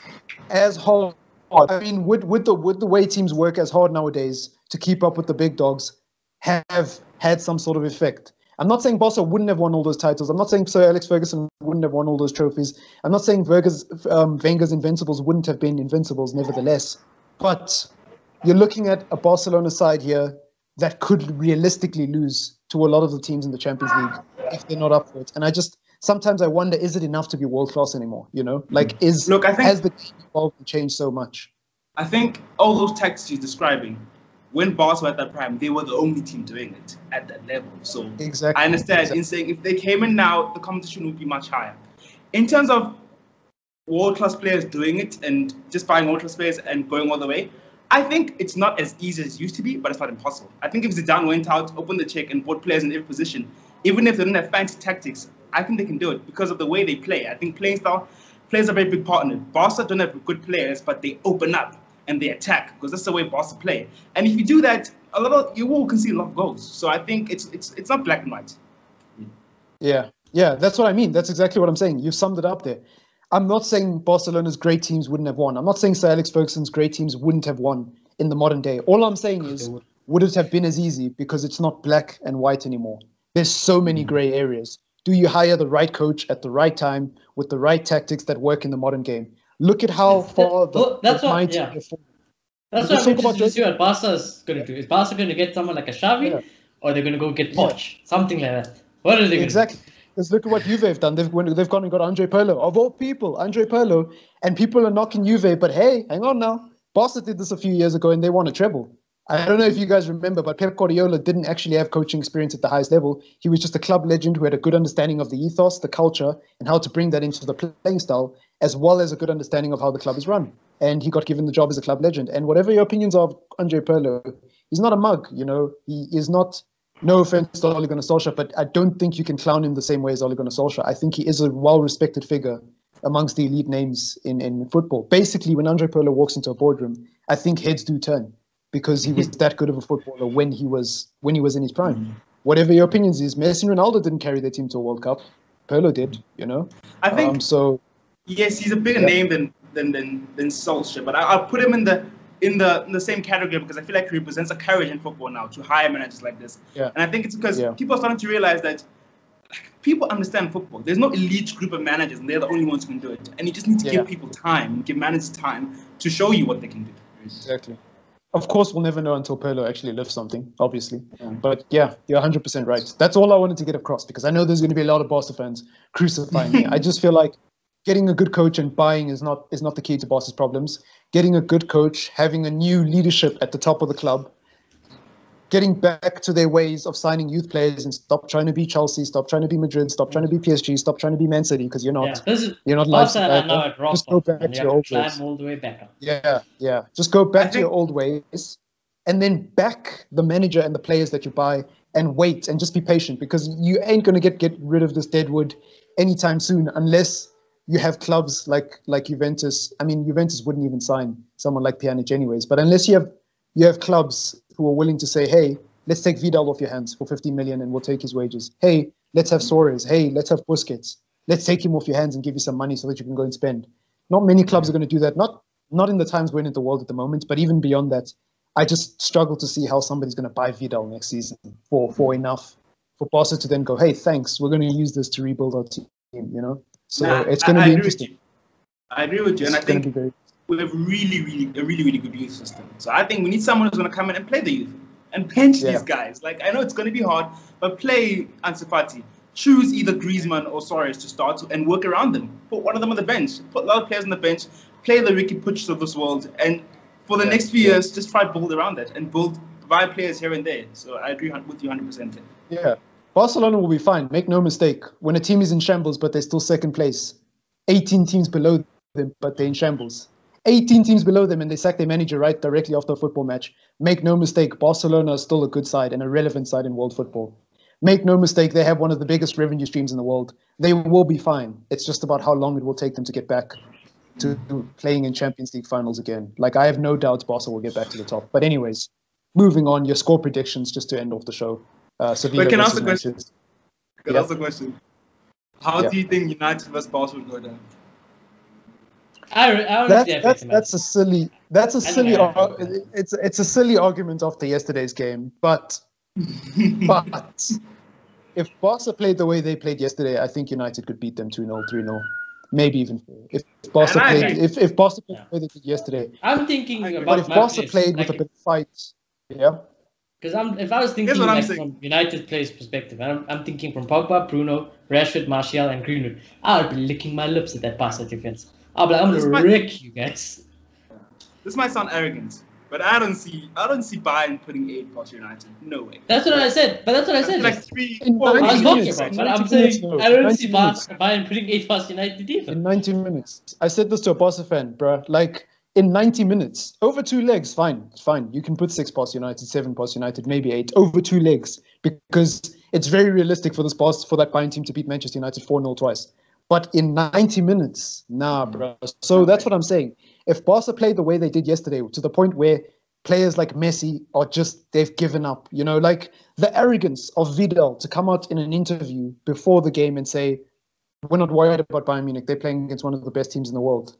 as hard? I mean, would the way teams work as hard nowadays to keep up with the big dogs have had some sort of effect? I'm not saying Barca wouldn't have won all those titles. I'm not saying Sir Alex Ferguson wouldn't have won all those trophies. I'm not saying Wenger's Invincibles wouldn't have been Invincibles nevertheless. But you're looking at a Barcelona side here that could realistically lose to a lot of the teams in the Champions League if they're not up for it. And sometimes I wonder, is it enough to be world class anymore? You know, has the team evolved and changed so much? I think all those tactics you're describing, when Barca were at that prime, they were the only team doing it at that level. So exactly, I understand in saying if they came in now, the competition would be much higher. In terms of world-class players doing it and just buying world-class players and going all the way, I think it's not as easy as it used to be, but it's not impossible. I think if Zidane went out, opened the check and bought players in every position, even if they don't have fancy tactics, I think they can do it because of the way they play. I think playing style plays a very big part in it. Barca don't have good players, but they open up and they attack because that's the way Barca play. And if you do that, you will concede a lot of goals. So I think it's not black and white. Yeah, that's what I mean. That's exactly what I'm saying. You've summed it up there. I'm not saying Barcelona's great teams wouldn't have won. I'm not saying Sir Alex Ferguson's great teams wouldn't have won in the modern day. All I'm saying is, would it have been as easy because it's not black and white anymore? There's so many gray areas. Do you hire the right coach at the right time with the right tactics that work in the modern game? Look at how far That's what I'm interested to see what Barca's going to do. Is Barca going to get someone like a Xavi, or they're going to go get Poch? Something like that. What are they going to do? Because look at what Juve have done. They've gone and got Andre Pirlo. Of all people, Andre Pirlo. And people are knocking Juve. But hey, hang on now. Barca did this a few years ago and they won a treble. I don't know if you guys remember, but Pep Guardiola didn't actually have coaching experience at the highest level. He was just a club legend who had a good understanding of the ethos, the culture, and how to bring that into the playing style, as well as a good understanding of how the club is run. And he got given the job as a club legend. And whatever your opinions are of Andre Pirlo, he's not a mug, you know. He is not... No offense to Ole Gunnar Solskjaer, but I don't think you can clown him the same way as Ole Gunnar Solskjaer. I think he is a well-respected figure amongst the elite names in football. Basically, when Andre Pirlo walks into a boardroom, I think heads do turn because he was that good of a footballer when he was in his prime. Whatever your opinions is, Messi and Ronaldo didn't carry their team to a World Cup. Pirlo did, you know. I think so. Yes, he's a bigger name than Solskjaer, but I'll put him in the same category because I feel like he represents a courage in football now to hire managers like this. Yeah. And I think it's because people are starting to realize that people understand football. There's no elite group of managers and they're the only ones who can do it. And you just need to give people time, give managers time to show you what they can do. Exactly. Of course, we'll never know until Pirlo actually lifts something, obviously. But yeah, you're 100% right. That's all I wanted to get across because I know there's going to be a lot of Barca fans crucifying me. I just feel like getting a good coach and buying is not the key to Barca's problems. Getting a good coach, having a new leadership at the top of the club, getting back to their ways of signing youth players and stop trying to be Chelsea, stop trying to be Madrid, stop trying to be PSG, stop trying to be Man City because you're not. You're not like just go back to your old ways. All the way back up. Yeah. Just go back to your old ways and then back the manager and the players that you buy and wait and just be patient because you ain't going to get rid of this deadwood anytime soon unless you have clubs like Juventus. I mean, Juventus wouldn't even sign someone like Pjanic anyways. But unless you have clubs who are willing to say, hey, let's take Vidal off your hands for 50 million and we'll take his wages. Hey, let's have Suarez. Hey, let's have Busquets. Let's take him off your hands and give you some money so that you can go and spend. Not many clubs are going to do that. Not in the times we're in the world at the moment, but even beyond that, I just struggle to see how somebody's going to buy Vidal next season for enough for Barca to then go, hey, thanks, we're going to use this to rebuild our team, you know? So it's going to be interesting. I agree with you, and I think we have a really good youth system. So I think we need someone who's going to come in and play the youth and bench Yeah. these guys. Like, I know it's going to be hard, but play Ansu Fati. Choose either Griezmann or Suarez to start and work around them. Put one of them on the bench. Put a lot of players on the bench. Play the Ricky Puig of this world. And for the next few years, just try to build around that and build via players here and there. So I agree with you 100% there. Yeah. Barcelona will be fine. Make no mistake. When a team is in shambles, but they're still second place, 18 teams below them, but they're in shambles. 18 teams below them, and they sack their manager right directly after a football match. Make no mistake, Barcelona is still a good side and a relevant side in world football. Make no mistake, they have one of the biggest revenue streams in the world. They will be fine. It's just about how long it will take them to get back to playing in Champions League finals again. Like, I have no doubts Barca will get back to the top. But anyways, moving on, your score predictions just to end off the show. Seville Wait, can I versus ask a question? Manchester. Can I ask a question? How do you think United versus Barca will go down? That's a silly it's a silly argument after yesterday's game, but if Barca played the way they played yesterday, I think United could beat them 2-0, 3-0, maybe even 4. If Barca played the way they did yesterday. I'm thinking about but if Barca played with a bit of fight, yeah. Because if I was thinking from United players' perspective, I'm thinking from Pogba, Bruno, Rashford, Martial, and Greenwood. I would be licking my lips at that Barca defense. I'll be like, I'm gonna wreck you guys. This might sound arrogant, but I don't see Bayern putting 8 past United. No way. That's what I said. But that's what I said. Like 3, 4 I was talking about, but I'm saying I don't see minutes. Bayern putting 8 past United either. In 90 minutes. I said this to a Barca fan, bro. Like, in 90 minutes, over 2 legs, fine. You can put 6 past United, 7 past United, maybe 8, over 2 legs, because it's very realistic for that Bayern team to beat Manchester United 4-0 twice. But in 90 minutes, nah, bro. So that's what I'm saying. If Barca played the way they did yesterday, to the point where players like Messi are they've given up, like the arrogance of Vidal to come out in an interview before the game and say, we're not worried about Bayern Munich. They're playing against one of the best teams in the world.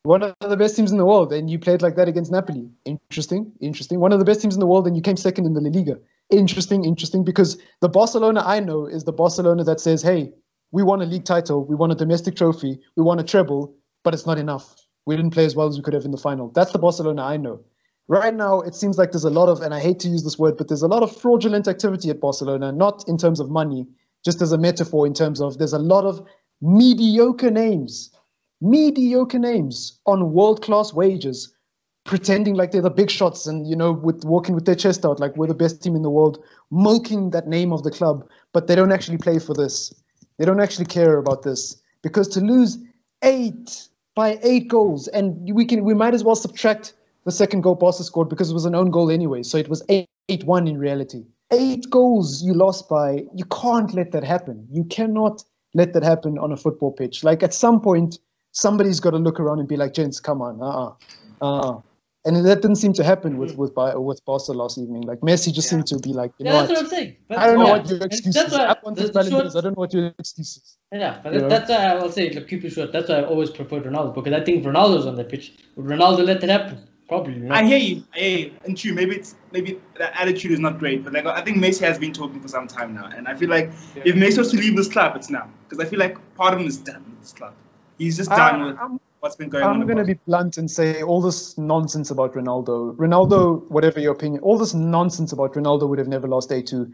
One of the best teams in the world, and you played like that against Napoli. Interesting. One of the best teams in the world, and you came second in the La Liga. Interesting, because the Barcelona I know is the Barcelona that says, hey, we won a league title, we won a domestic trophy, we won a treble, but it's not enough. We didn't play as well as we could have in the final. That's the Barcelona I know. Right now, it seems like there's a lot of, and I hate to use this word, but there's a lot of fraudulent activity at Barcelona, not in terms of money, just as a metaphor in terms of there's a lot of mediocre names on world-class wages, pretending like they're the big shots and, walking with their chest out like we're the best team in the world, milking that name of the club, but they don't actually play for this. They don't actually care about this, because to lose 8 goals, and we might as well subtract the second goal Barca scored because it was an own goal anyway, so it was 8-1 in reality. 8 goals you lost by. You can't let that happen. You cannot let that happen on a football pitch. Like, at some point, somebody's got to look around and be like, gents, come on, And that didn't seem to happen with Barca last evening. Like, Messi just seemed to be like, that's what I'm saying. I don't know what your excuses are. I don't know what your excuses. Yeah, but that's why I will say, look, keep it short. That's why I always prefer Ronaldo, because I think Ronaldo's on the pitch. Would Ronaldo let that happen? Probably not. I hear you. And true, maybe that attitude is not great, but like, I think Messi has been talking for some time now, and I feel like if Messi was to leave this club, it's now, because I feel like part of him is done with this club. He's just done with what's been going on. I'm going to be blunt and say all this nonsense about Ronaldo, whatever your opinion, all this nonsense about Ronaldo would have never lost A2.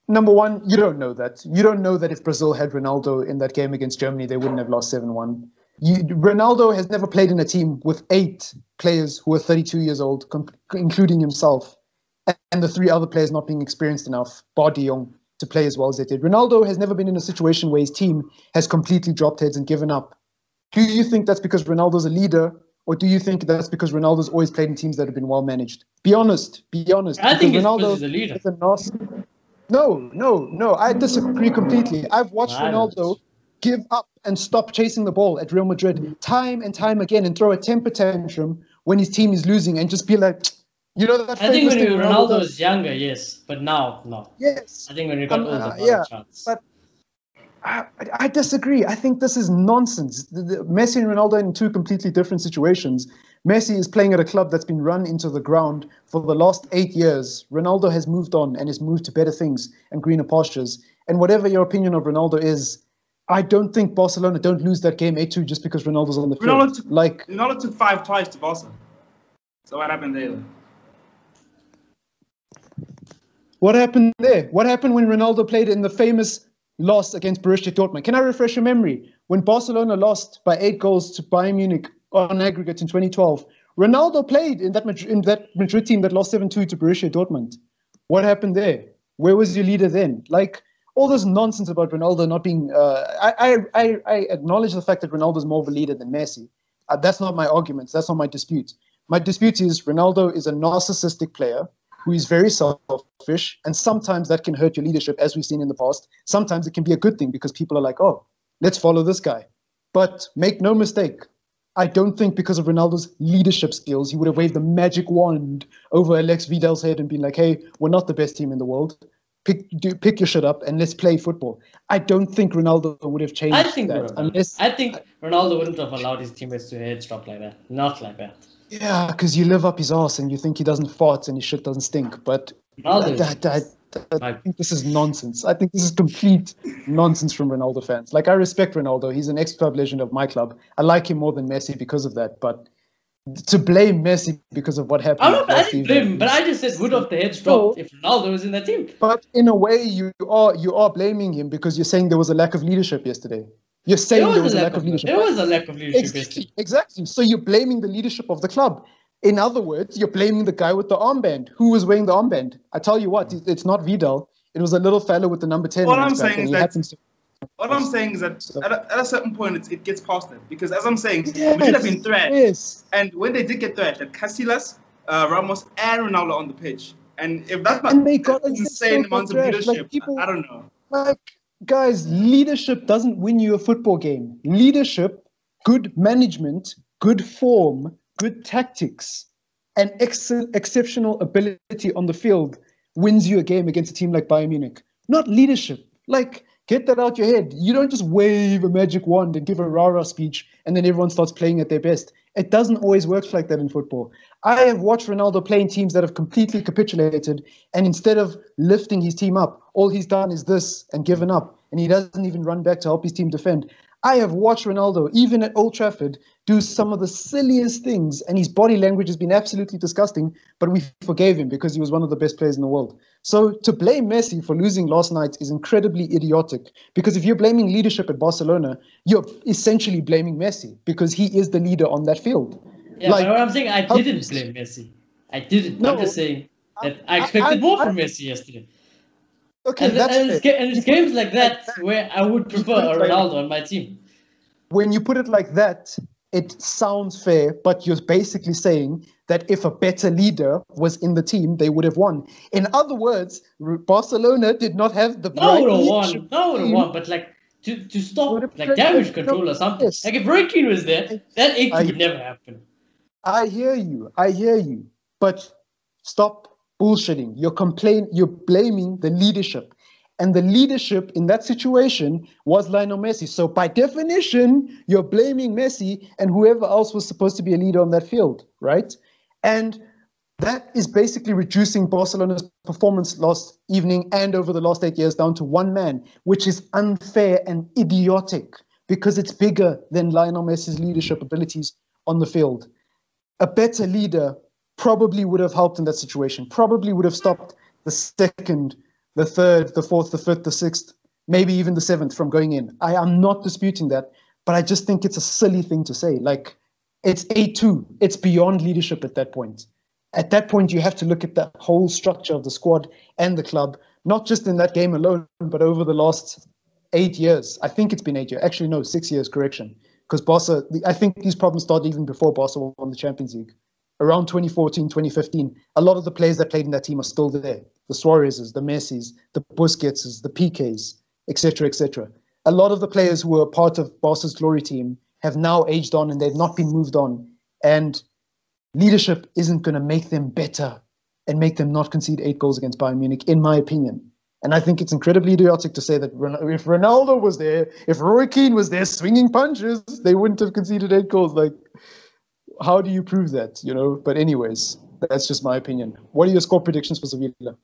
Number one, you don't know that. You don't know that if Brazil had Ronaldo in that game against Germany, they wouldn't have lost 7-1. Ronaldo has never played in a team with 8 players who are 32 years old, including himself, and the 3 other players not being experienced enough, bar De Jong, to play as well as they did. Ronaldo has never been in a situation where his team has completely dropped heads and given up. Do you think that's because Ronaldo's a leader, or do you think that's because Ronaldo's always played in teams that have been well managed? Be honest. I think it's because he's a leader. No. I disagree completely. I've watched Ronaldo give up and stop chasing the ball at Real Madrid time and time again and throw a temper tantrum when his team is losing and just be like, that. I think when Ronaldo was younger, yes, but now, no. Yes. I think when he got older, chance. But I disagree. I think this is nonsense. Messi and Ronaldo are in 2 completely different situations. Messi is playing at a club that's been run into the ground for the last 8 years. Ronaldo has moved on and has moved to better things and greener pastures. And whatever your opinion of Ronaldo is, I don't think Barcelona don't lose that game 8-2 just because Ronaldo's on the field. Ronaldo took 5 twice to Barca. So what happened there? What happened there? What happened when Ronaldo played in the famous loss against Borussia Dortmund? Can I refresh your memory? When Barcelona lost by 8 goals to Bayern Munich on aggregate in 2012, Ronaldo played in that Madrid team that lost 7-2 to Borussia Dortmund. What happened there? Where was your leader then? Like, all this nonsense about Ronaldo not being... I acknowledge the fact that Ronaldo is more of a leader than Messi. That's not my argument. That's not my dispute. My dispute is Ronaldo is a narcissistic player who is very selfish, and sometimes that can hurt your leadership, as we've seen in the past. Sometimes it can be a good thing because people are like, oh, let's follow this guy. But make no mistake, I don't think because of Ronaldo's leadership skills, he would have waved the magic wand over Alex Vidal's head and been like, hey, we're not the best team in the world. Pick your shit up and let's play football. I don't think Ronaldo would have changed I think that. Ronaldo wouldn't have allowed his teammates to head drop like that. Not like that. Yeah, because you live up his arse and you think he doesn't fart and his shit doesn't stink. But I think this is nonsense. I think this is complete nonsense from Ronaldo fans. Like, I respect Ronaldo. He's an ex-club legend of my club. I like him more than Messi because of that. But to blame Messi because of what happened... I didn't blame him, but I just said would have the heads dropped if Ronaldo was in that team. But in a way, you are blaming him because you're saying there was a lack of leadership yesterday. You're saying there was a lack of leadership. There was a lack of leadership yesterday. Exactly. So you're blaming the leadership of the club. In other words, you're blaming the guy with the armband. Who was wearing the armband? I tell you what, it's not Vidal. It was a little fellow with the number 10. What I'm saying is that at a certain point, it gets past that. Because as I'm saying, we should have been thrashed. Yes. And when they did get thrashed, like Casillas, Ramos, and Ronaldo on the pitch. And if that's not insane amount of leadership, I don't know. Like, guys, leadership doesn't win you a football game. Leadership, good management, good form, good tactics, and exceptional ability on the field wins you a game against a team like Bayern Munich. Not leadership. Like, get that out your head. You don't just wave a magic wand and give a rah-rah speech and then everyone starts playing at their best. It doesn't always work like that in football. I have watched Ronaldo play in teams that have completely capitulated, and instead of lifting his team up, all he's done is this and given up, and he doesn't even run back to help his team defend. I have watched Ronaldo, even at Old Trafford, do some of the silliest things, and his body language has been absolutely disgusting, but we forgave him because he was one of the best players in the world. So to blame Messi for losing last night is incredibly idiotic, because if you're blaming leadership at Barcelona, you're essentially blaming Messi because he is the leader on that field. Yeah, but what I'm saying, I didn't blame Messi. I didn't. No, I'm just saying that I expected more from Messi yesterday. Okay, and it's games like that where I would prefer a Ronaldo on my team. When you put it like that, it sounds fair, but you're basically saying that if a better leader was in the team, they would have won. In other words, Barcelona did not have the No would have won, but like to stop like damage control or something. Yes. Like if Roy Keane was there, that would never happen. I hear you. But stop bullshitting. You're blaming the leadership. And the leadership in that situation was Lionel Messi. So by definition, you're blaming Messi and whoever else was supposed to be a leader on that field, right? And that is basically reducing Barcelona's performance last evening and over the last 8 years down to one man, which is unfair and idiotic because it's bigger than Lionel Messi's leadership abilities on the field. A better leader probably would have helped in that situation, probably would have stopped the second, the third, the fourth, the fifth, the sixth, maybe even the seventh from going in. I am not disputing that, but I just think it's a silly thing to say. Like, it's 8-2. It's beyond leadership at that point. At that point, you have to look at the whole structure of the squad and the club, not just in that game alone, but over the last 8 years. I think it's been 8 years. Actually, no, 6 years, correction. Because Barca, I think these problems started even before Barca won the Champions League. Around 2014, 2015, a lot of the players that played in that team are still there. The Suarez's, the Messi's, the Busquets's, the Piqué's, etc., etc. A lot of the players who were part of Barca's glory team have now aged on and they've not been moved on. And leadership isn't going to make them better and make them not concede 8 goals against Bayern Munich, in my opinion. And I think it's incredibly idiotic to say that if Ronaldo was there, if Roy Keane was there swinging punches, they wouldn't have conceded 8 goals. Like, how do you prove that, you know? But anyways, that's just my opinion. What are your score predictions for Sevilla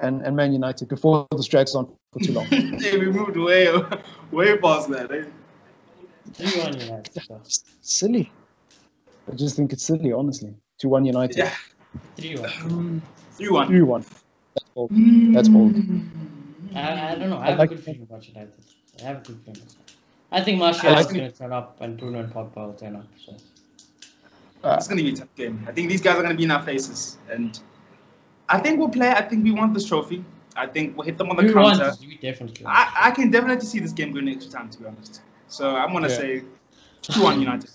and Man United before this drags on for too long? Yeah, we moved way past that. Eh? 3-1 United. Silly. I just think it's silly, honestly. 2-1 United. Yeah. 3-1. 3-1. 3-1. bold. That's bold. I don't know. I have like a good feeling about United. I have a good feeling. I think Martial like is going to turn up and Bruno and Pogba will turn up. So. It's going to be a tough game. I think these guys are going to be in our faces. And I think we'll play. I think we want this trophy. I think we'll hit them on the We counter. want it. We definitely want it. I can definitely see this game going extra time, to be honest. So I'm going to say 2-1 United.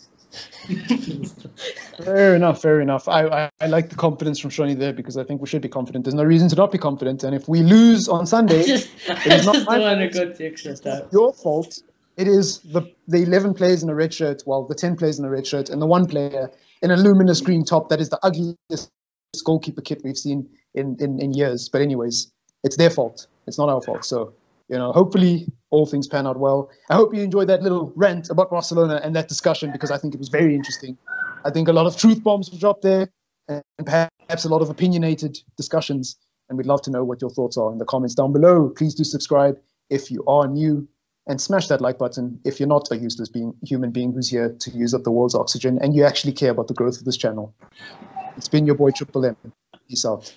Fair enough. I like the confidence from Shoni there because I think we should be confident. There's no reason to not be confident. And if we lose on Sunday, it is not my fault. Your fault. It is the 11 players in a red shirt, well, the 10 players in a red shirt, and the one player in a luminous green top that is the ugliest goalkeeper kit we've seen in years. But anyways, it's their fault. It's not our fault. So, hopefully all things pan out well. I hope you enjoyed that little rant about Barcelona and that discussion because I think it was very interesting. I think a lot of truth bombs were dropped there and perhaps a lot of opinionated discussions. And we'd love to know what your thoughts are in the comments down below. Please do subscribe if you are new and smash that like button if you're not a useless human being who's here to use up the world's oxygen and you actually care about the growth of this channel. It's been your boy Triple M. Peace out.